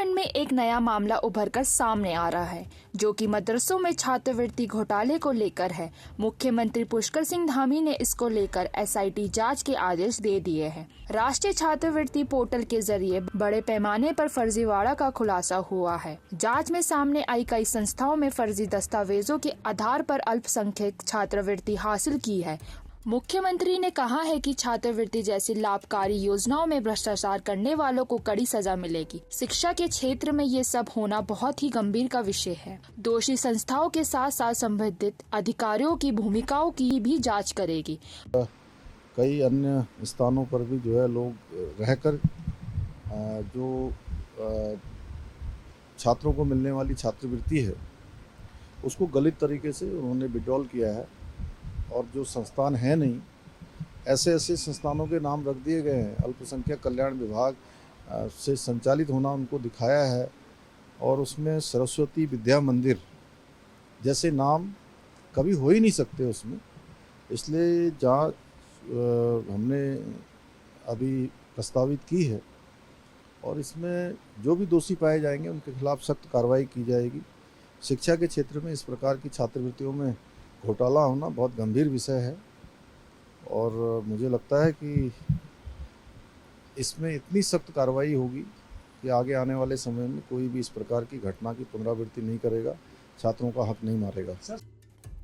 उत्तराखंड में एक नया मामला उभरकर सामने आ रहा है, जो कि मदरसों में छात्रवृत्ति घोटाले को लेकर है। मुख्यमंत्री पुष्कर सिंह धामी ने इसको लेकर एसआईटी जांच के आदेश दे दिए हैं। राष्ट्रीय छात्रवृत्ति पोर्टल के जरिए बड़े पैमाने पर फर्जीवाड़ा का खुलासा हुआ है। जांच में सामने आई कई संस्थाओं में फर्जी दस्तावेजों के आधार पर अल्पसंख्यक छात्रवृत्ति हासिल की है। मुख्यमंत्री ने कहा है कि छात्रवृत्ति जैसी लाभकारी योजनाओं में भ्रष्टाचार करने वालों को कड़ी सजा मिलेगी। शिक्षा के क्षेत्र में ये सब होना बहुत ही गंभीर का विषय है। दोषी संस्थाओं के साथ साथ संबंधित अधिकारियों की भूमिकाओं की भी जांच करेगी। कई अन्य स्थानों पर भी जो है लोग रहकर जो छात्रों को मिलने वाली छात्रवृत्ति है उसको गलत तरीके से उन्होंने विड्रॉल किया है, और जो संस्थान है नहीं, ऐसे संस्थानों के नाम रख दिए गए हैं। अल्पसंख्यक कल्याण विभाग से संचालित होना उनको दिखाया है, और उसमें सरस्वती विद्या मंदिर जैसे नाम कभी हो ही नहीं सकते उसमें। इसलिए जांच हमने अभी प्रस्तावित की है, और इसमें जो भी दोषी पाए जाएंगे उनके खिलाफ सख्त कार्रवाई की जाएगी। शिक्षा के क्षेत्र में इस प्रकार की छात्रवृत्तियों में घोटाला होना बहुत गंभीर विषय है, और मुझे लगता है कि इसमें इतनी सख्त कार्रवाई होगी कि आगे आने वाले समय में कोई भी इस प्रकार की घटना की पुनरावृत्ति नहीं करेगा, छात्रों का हक नहीं मारेगा।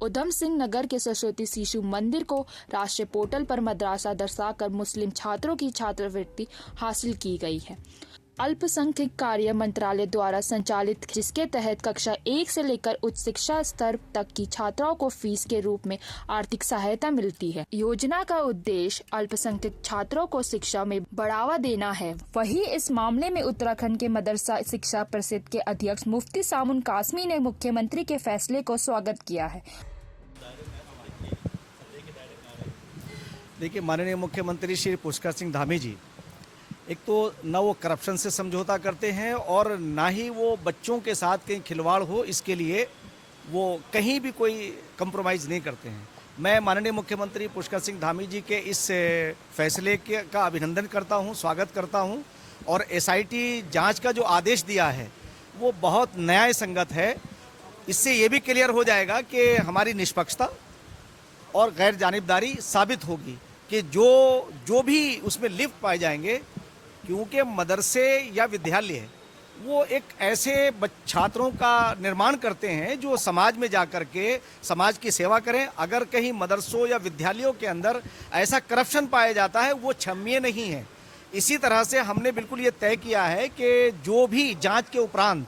उधम सिंह नगर के सरस्वती शिशु मंदिर को राष्ट्रीय पोर्टल पर मदरसा दर्शाकर मुस्लिम छात्रों की छात्रवृत्ति हासिल की गई है। अल्पसंख्यक कार्य मंत्रालय द्वारा संचालित, जिसके तहत कक्षा 1 से लेकर उच्च शिक्षा स्तर तक की छात्राओं को फीस के रूप में आर्थिक सहायता मिलती है। योजना का उद्देश्य अल्पसंख्यक छात्रों को शिक्षा में बढ़ावा देना है। वहीं इस मामले में उत्तराखंड के मदरसा शिक्षा परिषद के अध्यक्ष मुफ्ती सामुन कासमी ने मुख्यमंत्री के फैसले को स्वागत किया है। देखिए, माननीय मुख्यमंत्री श्री पुष्कर सिंह धामी जी एक तो न वो करप्शन से समझौता करते हैं, और ना ही वो बच्चों के साथ कहीं खिलवाड़ हो, इसके लिए वो कहीं भी कोई कंप्रोमाइज़ नहीं करते हैं। मैं माननीय मुख्यमंत्री पुष्कर सिंह धामी जी के इस फैसले का अभिनंदन करता हूं, स्वागत करता हूं, और एसआईटी जांच का जो आदेश दिया है वो बहुत न्याय संगत है। इससे ये भी क्लियर हो जाएगा कि हमारी निष्पक्षता और गैर जानिबदारी साबित होगी कि जो भी उसमें लिप्त पाए जाएंगे, क्योंकि मदरसे या विद्यालय वो एक ऐसे छात्रों का निर्माण करते हैं जो समाज में जा कर के समाज की सेवा करें। अगर कहीं मदरसों या विद्यालयों के अंदर ऐसा करप्शन पाया जाता है, वो क्षम्य नहीं है। इसी तरह से हमने बिल्कुल ये तय किया है कि जो भी जांच के उपरांत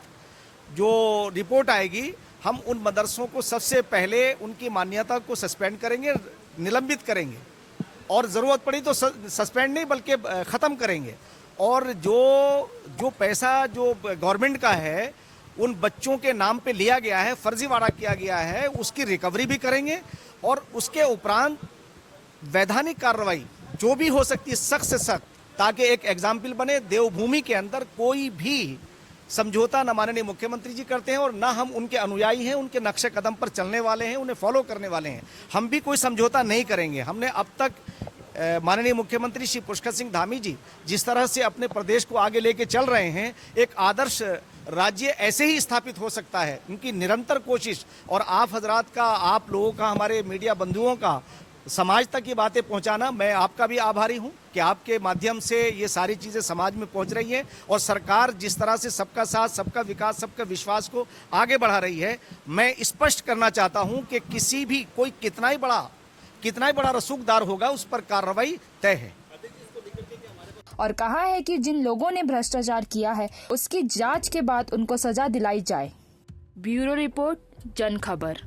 जो रिपोर्ट आएगी, हम उन मदरसों को सबसे पहले उनकी मान्यता को सस्पेंड करेंगे, निलंबित करेंगे, और ज़रूरत पड़ी तो सस्पेंड नहीं बल्कि ख़त्म करेंगे। और जो पैसा जो गवर्नमेंट का है उन बच्चों के नाम पे लिया गया है, फर्जीवाड़ा किया गया है, उसकी रिकवरी भी करेंगे, और उसके उपरांत वैधानिक कार्रवाई जो भी हो सकती है सख्त से सख्त, ताकि एक एग्जाम्पल बने। देवभूमि के अंदर कोई भी समझौता न माननीय मुख्यमंत्री जी करते हैं, और ना हम उनके अनुयायी हैं, उनके नक्शे कदम पर चलने वाले हैं, उन्हें फॉलो करने वाले हैं। हम भी कोई समझौता नहीं करेंगे। हमने अब तक माननीय मुख्यमंत्री श्री पुष्कर सिंह धामी जी जिस तरह से अपने प्रदेश को आगे लेके चल रहे हैं, एक आदर्श राज्य ऐसे ही स्थापित हो सकता है। उनकी निरंतर कोशिश, और आप हजरात का, आप लोगों का, हमारे मीडिया बंधुओं का समाज तक ये बातें पहुंचाना, मैं आपका भी आभारी हूं कि आपके माध्यम से ये सारी चीज़ें समाज में पहुंच रही हैं, और सरकार जिस तरह से सबका साथ, सबका विकास, सबका विश्वास को आगे बढ़ा रही है। मैं स्पष्ट करना चाहता हूं कि किसी भी कोई कितना ही बड़ा रसूखदार होगा, उस पर कार्रवाई तय है। और कहा है कि जिन लोगों ने भ्रष्टाचार किया है उसकी जांच के बाद उनको सजा दिलाई जाए। ब्यूरो रिपोर्ट, जन खबर।